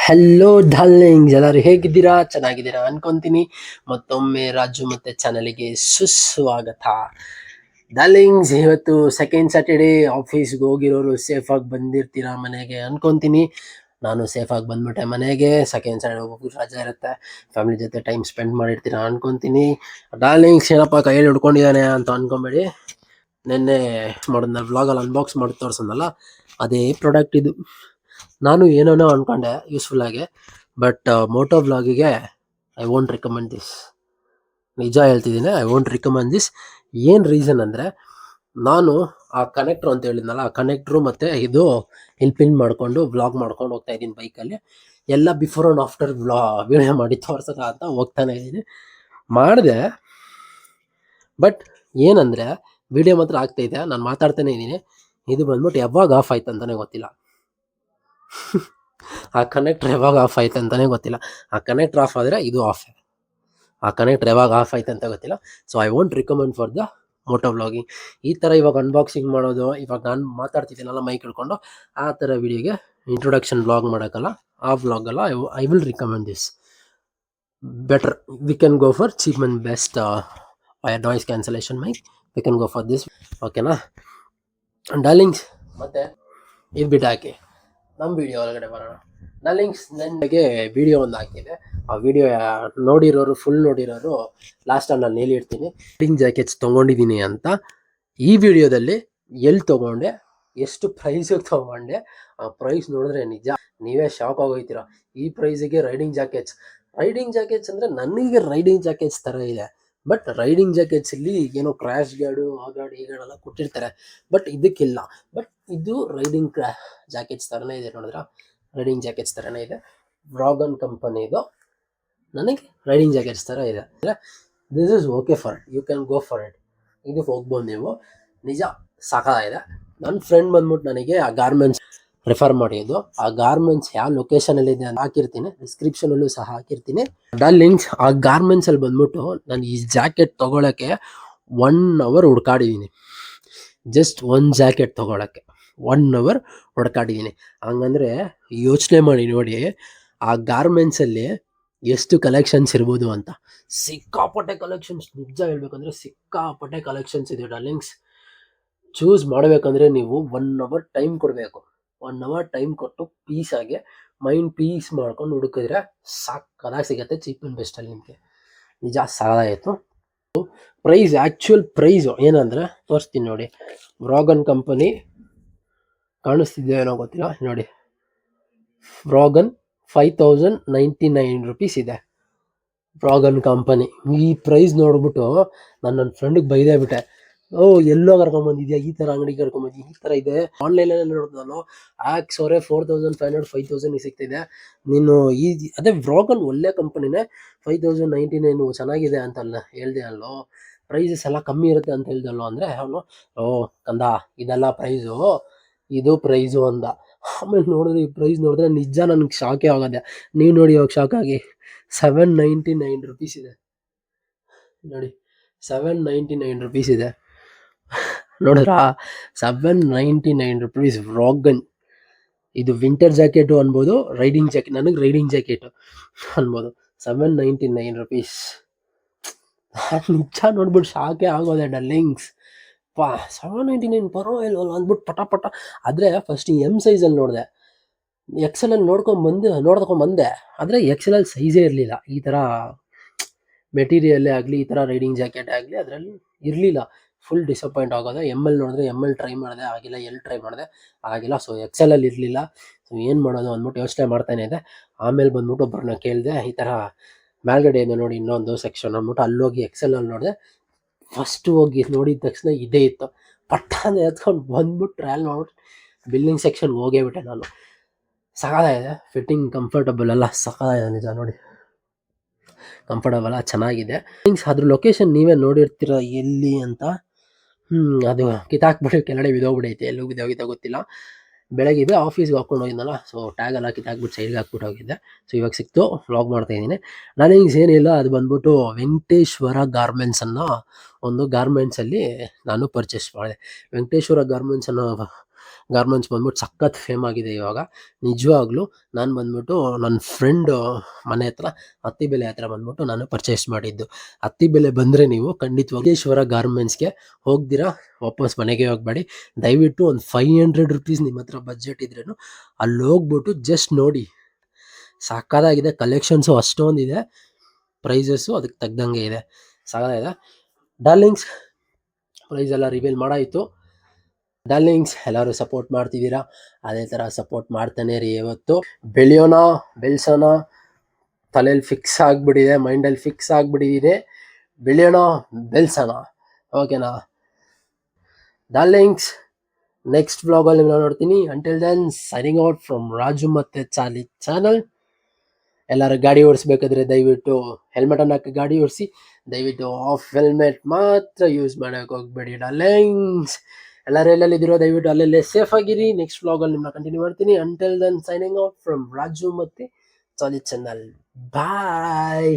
Hello darlings, ಎಲ್ಲರೂ ಹೇಗಿದ್ದೀರಾ? ಚೆನ್ನಾಗಿದ್ದೀರಾ ಅನ್ಕೊಂತೀನಿ. ಮತ್ತೊಮ್ಮೆ ರಾಜು ಮತ್ತೆ ಚಾನಲ್ಗೆ ಸುಸ್ವಾಗತ. ಡಾರ್ಲಿಂಗ್ಸ್, ಇವತ್ತು ಸೆಕೆಂಡ್ ಸ್ಯಾಟರ್ಡೇ. ಆಫೀಸ್ಗೆ ಹೋಗಿರೋರು ಸೇಫಾಗಿ ಬಂದಿರ್ತೀರಾ ಮನೆಗೆ ಅನ್ಕೊಂತೀನಿ. ನಾನು ಸೇಫಾಗಿ ಬಂದ್ಬಿಟ್ಟೆ ಮನೆಗೆ. ಸೆಕೆಂಡ್ ಸ್ಯಾಟರ್ಡೇ ಹೋಗ್ಬಿಟ್ಟು ರಜೆ ಇರುತ್ತೆ, ಫ್ಯಾಮಿಲಿ ಜೊತೆ ಟೈಮ್ ಸ್ಪೆಂಡ್ ಮಾಡಿರ್ತೀರಾ ಅನ್ಕೊಂತೀನಿ. ಡಾರ್ಲಿಂಗ್ಸ್, ಏನಪ್ಪ ಕೈಯಲ್ಲಿ ಹಿಡ್ಕೊಂಡಿದ್ದಾನೆ ಅಂತ ಅನ್ಕೊಂಬೇಡಿ. ನಿನ್ನೆ ಮಾಡಿದ್ನ ವ್ಲಾಗಲ್ಲಿ ಅನ್ಬಾಕ್ಸ್ ಮಾಡಿ ತೋರಿಸೋದಲ್ಲ, ಅದೇ ಪ್ರಾಡಕ್ಟ್ ಇದು. ನಾನು ಏನೇನೋ ಅನ್ಕೊಂಡೆ ಯೂಸ್ಫುಲ್ ಆಗಿ, ಬಟ್ ಮೋಟೋ ವ್ಲಾಗಿಗೆ ಐ ವೋಂಟ್ ರಿಕಮೆಂಡ್ ದಿಸ್. ನಿಜ ಹೇಳ್ತಿದ್ದೀನಿ, ಐ ವೋಂಟ್ ರಿಕಮೆಂಡ್ ದಿಸ್. ಏನು ರೀಸನ್ ಅಂದರೆ, ನಾನು ಆ ಕನೆಕ್ಟ್ರು ಅಂತ ಹೇಳಿದ್ನಲ್ಲ, ಆ ಕನೆಕ್ಟ್ರು ಮತ್ತು ಇದು ಇಲ್ಲಿ ಪಿನ್ ಮಾಡಿಕೊಂಡು ವ್ಲಾಗ್ ಮಾಡ್ಕೊಂಡು ಹೋಗ್ತಾ ಇದ್ದೀನಿ ಬೈಕಲ್ಲಿ. ಎಲ್ಲ ಬಿಫೋರ್ ಆ್ಯಂಡ್ ಆಫ್ಟರ್ ವಿಡಿಯೋ ಮಾಡಿ ತೋರ್ಸೋಣ ಅಂತ ಹೋಗ್ತಾನೆ ಇದ್ದೀನಿ. ಮಾಡಿದೆ, ಬಟ್ ಏನಂದರೆ ವಿಡಿಯೋ ಮಾತ್ರ ಆಗ್ತೈತೆ, ನಾನು ಮಾತಾಡ್ತಾನೆ ಇದ್ದೀನಿ. ಇದು ಬಂದ್ಬಿಟ್ಟು ಯಾವಾಗ ಆಫ್ ಆಯ್ತು ಅಂತಲೇ ಗೊತ್ತಿಲ್ಲ. ಆ ಕನೆಕ್ಟ್ರ್ ಯಾವಾಗ ಆಫ್ ಆಯ್ತು ಅಂತಲೇ ಗೊತ್ತಿಲ್ಲ. ಆ ಕನೆಕ್ಟ್ರ್ ಆಫ್ ಆದರೆ ಇದು ಆಫ್. ಆ ಕನೆಕ್ಟ್ರ್ ಯಾವಾಗ ಆಫ್ ಆಯ್ತು ಅಂತ ಗೊತ್ತಿಲ್ಲ. So I won't recommend for the motto vlogging. ಈ ಥರ ಇವಾಗ ಅನ್ಬಾಕ್ಸಿಂಗ್ ಮಾಡೋದು, ಇವಾಗ ನಾನು ಮಾತಾಡ್ತಿದ್ದೀನಲ್ಲ ಮೈಕ್ ಹಿಡ್ಕೊಂಡು, ಆ ಥರ ವಿಡಿಯೋಗೆ ಇಂಟ್ರೊಡಕ್ಷನ್ ವ್ಲಾಗ್ ಮಾಡೋಕ್ಕಲ್ಲ, ಆ ವ್ಲಾಗಲ್ಲ I will recommend this. Better we can go for cheap and best noise cancellation mic. We can go for this. ಓಕೆನಾ ಡಾರ್ಲಿಂಗ್ಸ್? ಮತ್ತು ಇದು ಬಿಟ್ಟು ಹಾಕಿ ನಮ್ಮ ವಿಡಿಯೋ ಒಳಗಡೆ ಬರೋಣ. ಡಾರ್ಲಿಂಗ್ಸ್, ನನಗೆ ವಿಡಿಯೋ ಒಂದು ಹಾಕಿದೆ. ಆ ವಿಡಿಯೋ ಫುಲ್ ನೋಡಿರೋರು ಲಾಸ್ಟಲ್ಲಿ ನಾನು ಹೇಳಿರ್ತೀನಿ ರೈಡಿಂಗ್ ಜಾಕೆಟ್ಸ್ ತೊಗೊಂಡಿದ್ದೀನಿ ಅಂತ. ಈ ವಿಡಿಯೋದಲ್ಲಿ ಎಲ್ಲಿ ತೊಗೊಂಡೆ, ಎಷ್ಟು ಪ್ರೈಸಿಗೆ ತೊಗೊಂಡೆ, ಆ ಪ್ರೈಸ್ ನೋಡಿದ್ರೆ ನಿಜ ನೀವೇ ಶಾಕ್ ಆಗೋಗ್ತೀರ. ಈ ಪ್ರೈಸಿಗೆ ರೈಡಿಂಗ್ ಜಾಕೆಟ್ಸ್ ಅಂದರೆ ನನಗೆ ರೈಡಿಂಗ್ ಜಾಕೆಟ್ಸ್ ಥರ ಇದೆ. ಬಟ್ ರೈಡಿಂಗ್ ಜಾಕೆಟ್ಸಲ್ಲಿ ಏನೋ ಕ್ರ್ಯಾಶ್ ಗಾರ್ಡು ಆ ಗಾರ್ಡ್ ಈ ಗಾರ್ಡೆಲ್ಲ ಕೊಟ್ಟಿರ್ತಾರೆ, ಬಟ್ ಇದಕ್ಕಿಲ್ಲ. ಬಟ್ ಇದು ರೈಡಿಂಗ್ ಜಾಕೆಟ್ಸ್ ಥರನೇ ಇದೆ. ನೋಡಿದ್ರ, ರೈಡಿಂಗ್ ಜಾಕೆಟ್ಸ್ ಥರನೇ ಇದೆ. ವ್ರಾಗನ್ ಕಂಪನಿದು ನನಗೆ ರೈಡಿಂಗ್ ಜಾಕೆಟ್ಸ್ ಥರ ಇದೆ. This is okay for it, you can go for it. ಇದಕ್ಕೆ ಹೋಗ್ಬೋದು ನೀವು. ನಿಜ ಸಾಕಾಗಿದೆ. ನನ್ನ ಫ್ರೆಂಡ್ ಬಂದ್ಬಿಟ್ಟು ನನಗೆ ಆ ಗಾರ್ಮೆಂಟ್ಸ್ ರೆಫರ್ ಮಾಡಿದ್ದು. ಆ ಗಾರ್ಮೆಂಟ್ಸ್ ಯಾವ ಲೊಕೇಶನಲ್ಲಿ ಇದೆ ಅಂತ ಹಾಕಿರ್ತೀನಿ, ಡಿಸ್ಕ್ರಿಪ್ಷನಲ್ಲೂ ಸಹ ಹಾಕಿರ್ತೀನಿ. ಡಾರ್ಲಿಂಗ್ಸ್, ಆ ಗಾರ್ಮೆಂಟ್ಸಲ್ಲಿ ಬಂದ್ಬಿಟ್ಟು ನಾನು ಈ ಜಾಕೆಟ್ ತೊಗೊಳಕ್ಕೆ 1 hour ಹುಡ್ಕಾಡಿದ್ದೀನಿ. ಜಸ್ಟ್ ಒಂದು ಜಾಕೆಟ್ ತೊಗೊಳಕ್ಕೆ 1 hour ಹುಡ್ಕಾಡಿದ್ದೀನಿ. ಹಂಗಂದರೆ ಯೋಚನೆ ಮಾಡಿ ನೋಡಿ, ಆ ಗಾರ್ಮೆಂಟ್ಸಲ್ಲಿ ಎಷ್ಟು ಕಲೆಕ್ಷನ್ಸ್ ಇರ್ಬೋದು ಅಂತ. ಸಿಕ್ಕಾಪಟ್ಟೆ ಕಲೆಕ್ಷನ್ಸ್, ನಿಜ ಹೇಳ್ಬೇಕಂದ್ರೆ ಸಿಕ್ಕಾಪಟ್ಟೆ ಕಲೆಕ್ಷನ್ಸ್ ಇದೆ ಡಾರ್ಲಿಂಗ್ಸ್. ಚೂಸ್ ಮಾಡಬೇಕಂದ್ರೆ ನೀವು 1 hour ಟೈಮ್ ಕೊಡಬೇಕು. 1 hour ಟೈಮ್ ಕೊಟ್ಟು ಪೀಸಾಗಿ ಮೈಂಡ್ ಪೀಸ್ ಮಾಡ್ಕೊಂಡು ಹುಡುಕಿದ್ರೆ ಸಾಕಾಗಿ ಸಿಗುತ್ತೆ, ಚೀಪ್ ಆ್ಯಂಡ್ ಬೆಸ್ಟಲ್ಲಿ ನಿಮಗೆ. ನಿಜ ಸಾಕಾಗಿತ್ತು. ಪ್ರೈಸ್, ಆ್ಯಕ್ಚುಯಲ್ ಪ್ರೈಸು ಏನಂದರೆ ತೋರಿಸ್ತೀನಿ ನೋಡಿ. ವ್ರಾಗನ್ ಕಂಪನಿ ಕಾಣಿಸ್ತಿದೆಯೋ ಏನೋ ಗೊತ್ತಿಲ್ಲ ನೋಡಿ. ವ್ರಾಗನ್ 5099 rupees ಇದೆ. ವ್ರಾಗನ್ ಕಂಪನಿ. ಈ ಪ್ರೈಸ್ ನೋಡ್ಬಿಟ್ಟು ನಾನು ನನ್ನ ಫ್ರೆಂಡಿಗೆ ಬೈದೇ ಬಿಟ್ಟೆ. ಎಲ್ಲೋ ಕರ್ಕೊಂಬಂದಿದ್ಯಾ, ಈ ಥರ ಅಂಗಡಿಗೆ ಕರ್ಕೊಂಬಂದಿದ್ಯಾ, ಈ ಥರ ಇದೆ ಆನ್ಲೈನಲ್ಲಿ ನೋಡಿದ್ನಲ್ಲೋ, 4500 5000 ಸಿಗ್ತಿದೆ. ನೀನು ಅದೇ ವ್ರಾಗನ್ ಒಳ್ಳೆ ಕಂಪನಿನೇ, 5099 ಚೆನ್ನಾಗಿದೆ ಅಂತಲ್ಲ ಹೇಳ್ದೆ ಅಲ್ಲೋ, ಪ್ರೈಸಸ್ ಎಲ್ಲ ಕಮ್ಮಿ ಇರುತ್ತೆ ಅಂತ ಹೇಳ್ದಲ್ಲೋ ಅಂದರೆ ಅವನು, ಕಂದ ಇದೆಲ್ಲ ಪ್ರೈಸು, ಇದು ಪ್ರೈಸು ಅಂದ. ಆಮೇಲೆ ನೋಡಿದ್ರೆ ಈ ಪ್ರೈಸ್ ನೋಡಿದ್ರೆ ನಿಜ ನನಗೆ ಶಾಕೇ ಆಗೋದೆ. ನೀವು ನೋಡಿ ಇವಾಗ ಶಾಕ್ ಆಗಿ. 799 rupees ಇದೆ ನೋಡಿ. 799 rupees ಇದೆ ನೋಡಿದ್ರಾ? 799 rupees ವ್ರಾಗನ್. ಇದು ವಿಂಟರ್ ಜಾಕೆಟು ಅನ್ಬೋದು, ರೈಡಿಂಗ್ ಜಾಕೆಟ್, ನನಗೆ ರೈಡಿಂಗ್ ಜಾಕೆಟು ಅನ್ಬೋದು. 799 rupees. ನಿಜ ನೋಡ್ಬಿಟ್ಟು ಶಾಕೇ ಆಗೋದೆ ಡಾರ್ಲಿಂಗ್ಸ್. 799 ಪರವಾಗಿಲ್ವಲ್ಲ ಅಂದ್ಬಿಟ್ಟು ಪಟ. ಆದರೆ ಫಸ್ಟ್ ಎಮ್ ಸೈಜಲ್ಲಿ ನೋಡಿದೆ, ಎಕ್ಸೆಲಲ್ಲಿ ನೋಡ್ಕೊಂಬಂದೆ. ಆದರೆ ಎಕ್ಸೆಲಲ್ಲಿ ಸೈಜೇ ಇರಲಿಲ್ಲ. ಈ ಥರ ಮೆಟೀರಿಯಲ್ಲೇ ಆಗಲಿ, ಈ ಥರ ರೈಡಿಂಗ್ ಜಾಕೆಟ್ ಆಗಲಿ ಅದರಲ್ಲಿ ಇರಲಿಲ್ಲ. ಫುಲ್ ಡಿಸಪಾಯಿಂಟ್ ಆಗೋದೆ. ಎಲ್ ನೋಡಿದ್ರೆ ಎಲ್ ಟ್ರೈ ಮಾಡಿದೆ, ಆಗಿಲ್ಲ. ಎಲ್ ಟ್ರೈ ಮಾಡಿದೆ, ಆಗಿಲ್ಲ. ಸೊ ಎಕ್ಸೆಲಲ್ಲಿ ಇರಲಿಲ್ಲ. ಸೊ ಏನು ಮಾಡೋದು ಅಂದ್ಬಿಟ್ಟು ಯೋಚನೆ ಮಾಡ್ತಾನೆ ಇದೆ. ಆಮೇಲೆ ಬಂದ್ಬಿಟ್ಟು ಒಬ್ಬರನ್ನ ಕೇಳಿದೆ, ಈ ಥರ ಮೇಲ್ಗಡೆ ಇದೆ ನೋಡಿ ಇನ್ನೊಂದು ಸೆಕ್ಷನ್ ಅಂದ್ಬಿಟ್ಟು. ಅಲ್ಲೋಗಿ ಎಕ್ಸೆಲಲ್ಲಿ ನೋಡಿದೆ. ಫಸ್ಟು ಹೋಗಿ ನೋಡಿದ ತಕ್ಷಣ ಇದೇ ಇತ್ತು. ಪಟ್ಟಾನೆ ಎತ್ಕೊಂಡು ಬಂದ್ಬಿಟ್ಟು ಟ್ರಯಲ್ ಮಾಡ್ಬಿಟ್ಟು ಬಿಲ್ಲಿಂಗ್ ಸೆಕ್ಷನ್ಗೆ ಹೋಗೇ ಬಿಟ್ಟೆ ನಾನು. ಸಖತ್ತಾಗಿದೆ, ಫಿಟ್ಟಿಂಗ್ ಕಂಫರ್ಟಬಲ್ ಎಲ್ಲ ಸಖತ್ತಾಗಿದೆ ನಿಜ. ನೋಡಿ, ಕಂಫರ್ಟಬಲ್ ಚೆನ್ನಾಗಿದೆ. ಅದ್ರ ಲೊಕೇಶನ್ ನೀವೇ ನೋಡಿರ್ತೀರ ಎಲ್ಲಿ ಅಂತ. ಅದು ಕಿತ್ತಾಕ್ಬಿಟ್ಟು ಕೆಳಗಡೆ ಬಿದ್ದೋಗ್ಬಿಡೈತೆ, ಎಲ್ಲೂ ಬಿದ್ದೋಗಿದ್ದೆ ಗೊತ್ತಿಲ್ಲ. ಬೆಳಗ್ಗೆ ಆಫೀಸ್ಗೆ ಹಾಕ್ಕೊಂಡು ಹೋಗಿದ್ನಲ್ಲ, ಸೊ ಟ್ಯಾಗೆಲ್ಲ ಕಿತ್ತಾಕ್ಬಿಟ್ಟು ಸೈಡ್ಗೆ ಹಾಕ್ಬಿಟ್ಟು ಹೋಗಿದ್ದೆ. ಸೊ ಇವಾಗ ಸಿಕ್ತು, ವ್ಲಾಗ್ ಮಾಡ್ತಾಯಿದ್ದೀನಿ. ನನಗೆ ಏನಿಲ್ಲ, ಅದು ಬಂದ್ಬಿಟ್ಟು ವೆಂಕಟೇಶ್ವರ ಗಾರ್ಮೆಂಟ್ಸ್ ಅನ್ನೋ ಒಂದು ಗಾರ್ಮೆಂಟ್ಸಲ್ಲಿ ನಾನು ಪರ್ಚೇಸ್ ಮಾಡಿದೆ. ವೆಂಕಟೇಶ್ವರ ಗಾರ್ಮೆಂಟ್ಸ್ ಅನ್ನೋ ಗಾರ್ಮೆಂಟ್ಸ್ ಬಂದ್ಬಿಟ್ಟು ಸಖತ್ ಫೇಮ್ ಆಗಿದೆ ಇವಾಗ. ನಿಜವಾಗ್ಲೂ ನಾನು ಬಂದ್ಬಿಟ್ಟು ನನ್ನ ಫ್ರೆಂಡ್ ಮನೆ ಹತ್ರ ಅತ್ತಿಬೆಲೆ ಹತ್ರ ಬಂದ್ಬಿಟ್ಟು ನಾನು ಪರ್ಚೇಸ್ ಮಾಡಿದ್ದು. ಅತ್ತಿಬೆಲೆ ಬಂದರೆ ನೀವು ಖಂಡಿತವಾಗ್ಲೂ ಈಶ್ವರ ಗಾರ್ಮೆಂಟ್ಸ್ಗೆ ಹೋಗ್ದಿರಾ ವಾಪಸ್ ಮನೆಗೆ ಹೋಗಬೇಡಿ. ದಯವಿಟ್ಟು ಒಂದು 500 ರುಪೀಸ್ ನಿಮ್ಮ ಹತ್ರ ಬಜೆಟ್ ಇದ್ರೂ ಅಲ್ಲಿ ಹೋಗ್ಬಿಟ್ಟು ಜಸ್ಟ್ ನೋಡಿ, ಸಕ್ಕತ್ತಾಗಿದೆ. ಕಲೆಕ್ಷನ್ಸು ಅಷ್ಟೊಂದಿದೆ, ಪ್ರೈಸಸ್ಸು ಅದಕ್ಕೆ ತಗ್ದಂಗೆ ಇದೆ, ಸಕ್ಕತ್ತಾಗಿದೆ. ಡಾರ್ಲಿಂಗ್ಸ್, ಪ್ರೈಸ್ ಎಲ್ಲ ರಿವೀಲ್ ಮಾಡಾಯಿತು. ಡಾರ್ಲಿಂಗ್ಸ್, ಎಲ್ಲರೂ ಸಪೋರ್ಟ್ ಮಾಡ್ತಿದ್ದೀರಾ, ಅದೇ ಥರ ಸಪೋರ್ಟ್ ಮಾಡ್ತಾನೆ ರೀ. ಇವತ್ತು ಬೆಳೆಸೋಣ, ತಲೆಯಲ್ಲಿ ಫಿಕ್ಸ್ ಆಗಿಬಿಟ್ಟಿದೆ, ಮೈಂಡಲ್ಲಿ ಫಿಕ್ಸ್ ಆಗಿಬಿಟ್ಟಿದೆ, ಬೆಳೆಯೋಣ, ಬೆಳೆಸೋಣ, ಓಕೆನಾ ಡಾರ್ಲಿಂಗ್ಸ್? ನೆಕ್ಸ್ಟ್ ವ್ಲಾಗಲ್ಲಿ ನಾನು ನೋಡ್ತೀನಿ. Until then signing out from Raju ಮತ್ತು ಚಾಲಿ ಚಾನಲ್. ಎಲ್ಲರೂ ಗಾಡಿ ಓಡಿಸ್ಬೇಕಾದ್ರೆ ದಯವಿಟ್ಟು ಹೆಲ್ಮೆಟನ್ನು ಹಾಕಿ ಗಾಡಿ ಓಡಿಸಿ. ದಯವಿಟ್ಟು ಆಫ್ ಹೆಲ್ಮೆಟ್ ಮಾತ್ರ ಯೂಸ್ ಮಾಡೋಕೆ ಹೋಗ್ಬೇಡಿ ಡಾರ್ಲಿಂಗ್ಸ್. ಎಲ್ಲರೂ ಎಲ್ಲೆಲ್ಲಿದ್ದೀರೋ ದಯವಿಟ್ಟು ಅಲ್ಲೆಲ್ಲೇ ಸೇಫ್ ಆಗಿರಿ. ನೆಕ್ಸ್ಟ್ ವ್ಲಾಗಲ್ಲಿ ನಿಮ್ಮನ್ನ ಕಂಟಿನ್ಯೂ ಮಾಡ್ತೀನಿ. Until then signing out from Raju ಮತ್ತು ಚಾಲಿ ಚಾನಲ್. ಬಾಯ್.